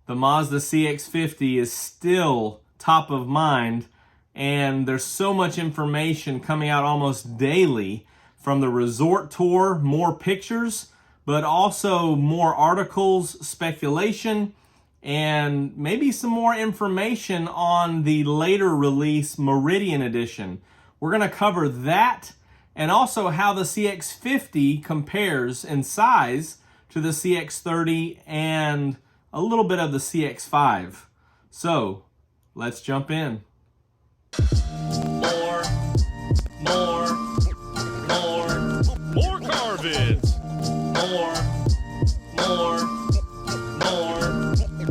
the Mazda CX-50 is still top of mind, and there's so much information coming out almost daily from the resort tour, more pictures, but also more articles, speculation, and maybe some more information on the later release Meridian Edition. We're going to cover that and also how the CX-50 compares in size to the CX-30 and a little bit of the CX-5. So, let's jump in. More car vids.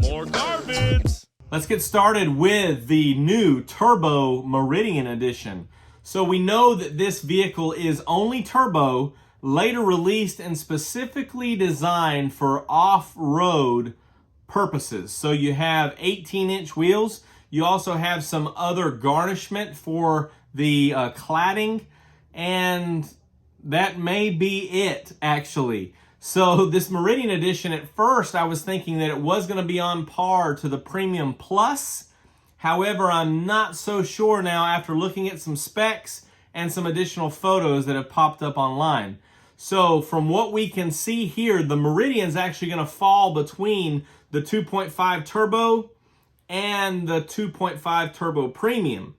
More car vids. Let's get started with the new Turbo Meridian Edition. So we know that this vehicle is only turbo, later released and specifically designed for off-road purposes. So you have 18-inch wheels. You also have some other garnishment for the cladding, and that may be it, actually. So this Meridian Edition, at first I was thinking that it was going to be on par to the Premium Plus. However, I'm not so sure now after looking at some specs and some additional photos that have popped up online. So from what we can see here, the Meridian's actually going to fall between the 2.5 Turbo and the 2.5 Turbo Premium.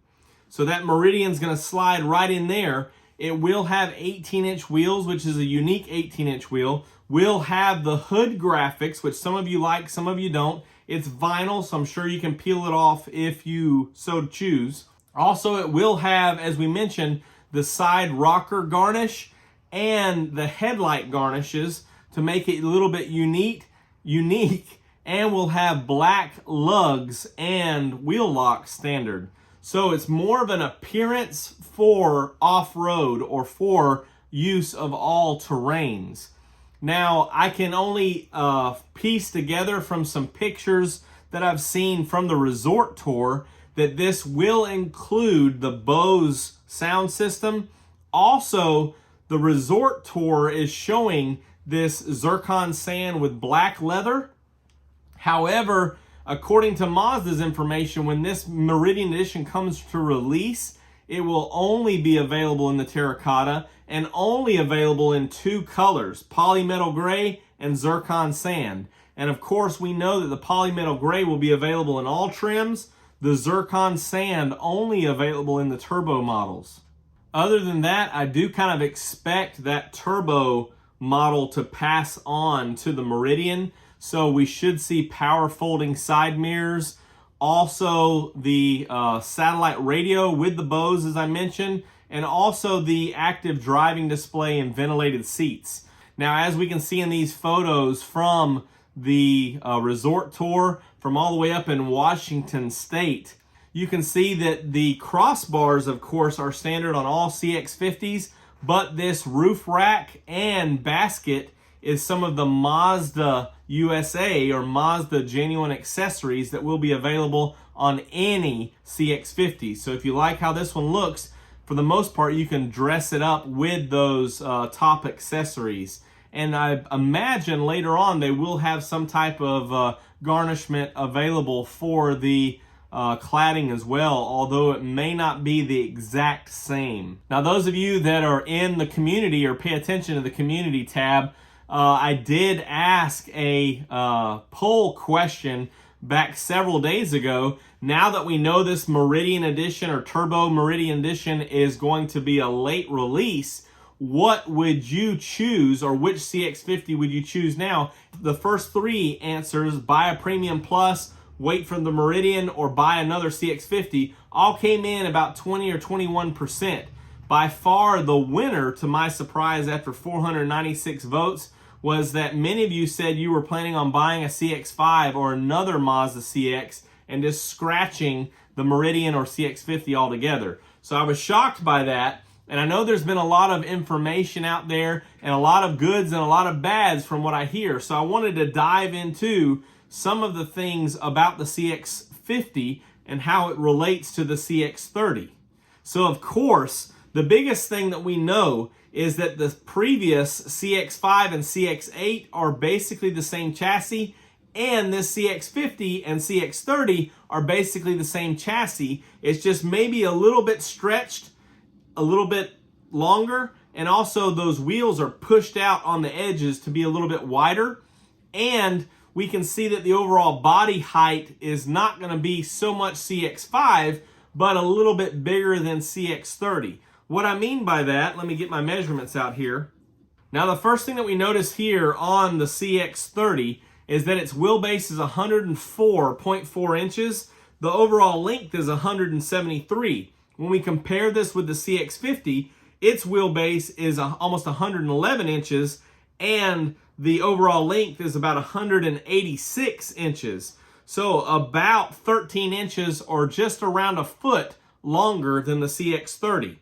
So that Meridian's going to slide right in there. It will have 18-inch wheels, which is a unique 18-inch wheel. Will have the hood graphics, which some of you like, some of you don't. It's vinyl, so I'm sure you can peel it off if you so choose. Also, it will have, as we mentioned, the side rocker garnish and the headlight garnishes to make it a little bit unique, and will have black lugs and wheel lock standard. So it's more of an appearance for off-road or for use of all terrains. Now, I can only piece together from some pictures that I've seen from the resort tour that this will include the Bose sound system. Also, the resort tour is showing this zircon sand with black leather. However, according to Mazda's information, when this Meridian Edition comes to release, it will only be available in the terracotta and only available in two colors, polymetal gray and zircon sand. And of course, we know that the polymetal gray will be available in all trims, the zircon sand only available in the turbo models. Other than that, I do kind of expect that turbo model to pass on to the Meridian. So we should see power folding side mirrors. Also the satellite radio with the Bose, as I mentioned, and also the active driving display and ventilated seats. Now, as we can see in these photos from the resort tour from all the way up in Washington State, you can see that the crossbars, of course, are standard on all CX-50s, but this roof rack and basket is some of the Mazda USA or Mazda genuine accessories that will be available on any CX-50. So if you like how this one looks, for the most part, you can dress it up with those top accessories. And I imagine later on they will have some type of garnishment available for the cladding as well, although it may not be the exact same. Now, those of you that are in the community or pay attention to the community tab, I did ask a poll question back several days ago. Now that we know this Meridian Edition or Turbo Meridian Edition is going to be a late release, what would you choose, or which CX-50 would you choose now? The first three answers, buy a Premium Plus, wait for the Meridian, or buy another CX-50, all came in about 20 or 21%. By far the winner, to my surprise, after 496 votes, was that many of you said you were planning on buying a CX-5 or another Mazda CX and just scratching the Meridian or CX-50 altogether. So I was shocked by that, and I know there's been a lot of information out there and a lot of goods and a lot of bads from what I hear. So I wanted to dive into some of the things about the CX-50 and how it relates to the CX-30. So of course, the biggest thing that we know is that the previous CX-5 and CX-8 are basically the same chassis, And this CX-50 and CX-30 are basically the same chassis. It's just maybe a little bit stretched, a little bit longer, and also those wheels are pushed out on the edges to be a little bit wider. And we can see that the overall body height is not going to be so much CX-5, but a little bit bigger than CX-30. What I mean by that, let me get my measurements out here. Now the first thing that we notice here on the CX-30 is that its wheelbase is 104.4 inches. The overall length is 173. When we compare this with the CX-50, its wheelbase is almost 111 inches, and the overall length is about 186 inches. So about 13 inches or just around a foot longer than the CX-30.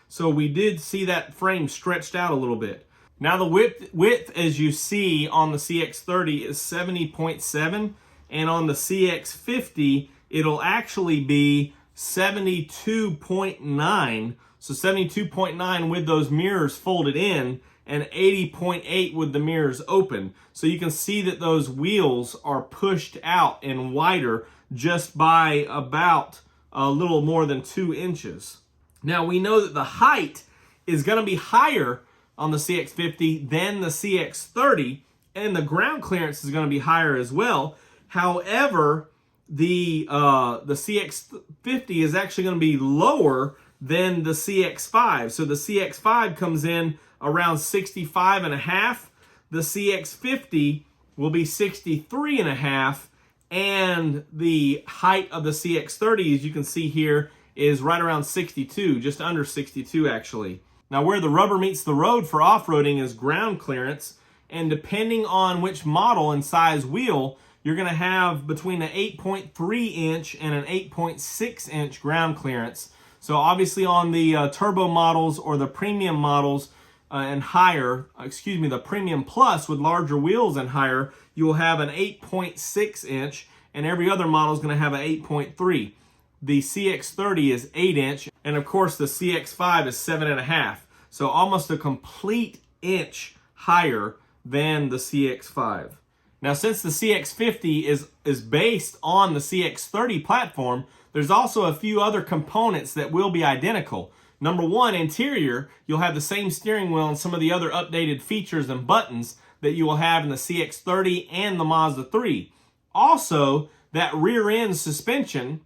So we did see that frame stretched out a little bit. Now the width as you see on the CX-30 is 70.7, and on the CX-50 it'll actually be 72.9. So 72.9 with those mirrors folded in, and 80.8 with the mirrors open. So you can see that those wheels are pushed out and wider just by about a little more than 2 inches. Now we know that the height is going to be higher on the CX-50 than the CX-30, and the ground clearance is going to be higher as well. However, the CX-50 is actually going to be lower than the CX-5. So the CX-5 comes in around 65.5. The CX-50 will be 63.5, and the height of the CX-30, as you can see here, is right around 62, just under 62 actually. Now where the rubber meets the road for off-roading is ground clearance, and depending on which model and size wheel, you're going to have between an 8.3 inch and an 8.6 inch ground clearance. So obviously on the turbo models or the premium models and higher, the premium plus with larger wheels and higher, you will have an 8.6 inch, and every other model is going to have an 8.3. The CX-30 is 8 inch, and of course the CX-5 is 7.5. So almost a complete inch higher than the CX-5. Now since the CX-50 is based on the CX-30 platform, there's also a few other components that will be identical. Number one, interior, you'll have the same steering wheel and some of the other updated features and buttons that you will have in the CX-30 and the Mazda 3. Also, that rear end suspension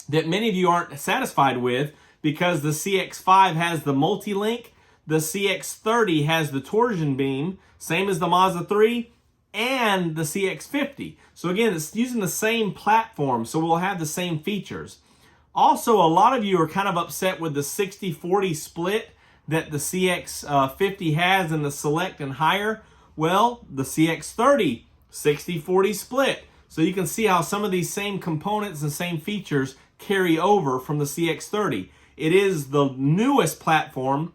that many of you aren't satisfied with, because the CX-5 has the multi-link, the CX-30 has the torsion beam, same as the Mazda 3, and the CX-50. So again, it's using the same platform, so we'll have the same features. Also, a lot of you are kind of upset with the 60-40 split that the CX-50 has in the Select and higher. Well, the CX-30, 60-40 split. So you can see how some of these same components and same features carry over from the CX-30. It is the newest platform,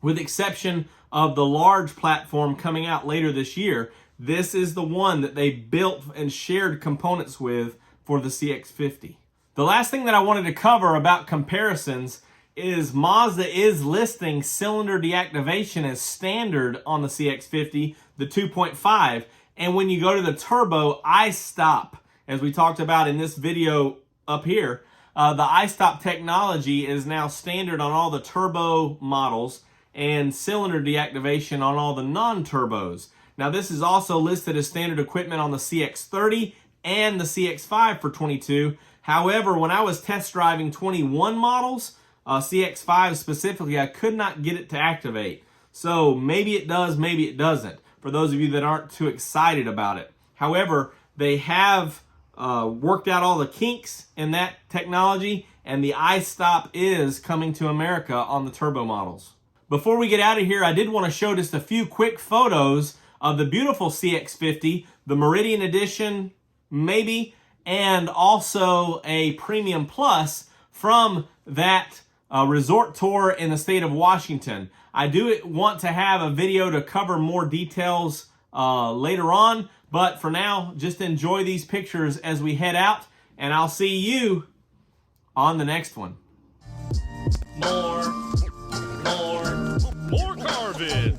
with exception of the large platform coming out later this year. This is the one that they built and shared components with for the CX-50. The last thing that I wanted to cover about comparisons is Mazda is listing cylinder deactivation as standard on the CX-50, the 2.5. And when you go to the turbo I-stop, as we talked about in this video up here, the I-stop technology is now standard on all the turbo models and cylinder deactivation on all the non-turbos. Now this is also listed as standard equipment on the CX-30 and the CX-5 for 22. However, when I was test driving 21 models, CX-5 specifically, I could not get it to activate. So maybe it does, maybe it doesn't, for those of you that aren't too excited about it. However, they have worked out all the kinks in that technology, and the I-stop is coming to America on the turbo models. Before we get out of here, I did want to show just a few quick photos of the beautiful CX-50, the Meridian Edition, maybe, and also a Premium Plus from that resort tour in the state of Washington. I do want to have a video to cover more details later on, but for now, just enjoy these pictures as we head out, and I'll see you on the next one. More car vids.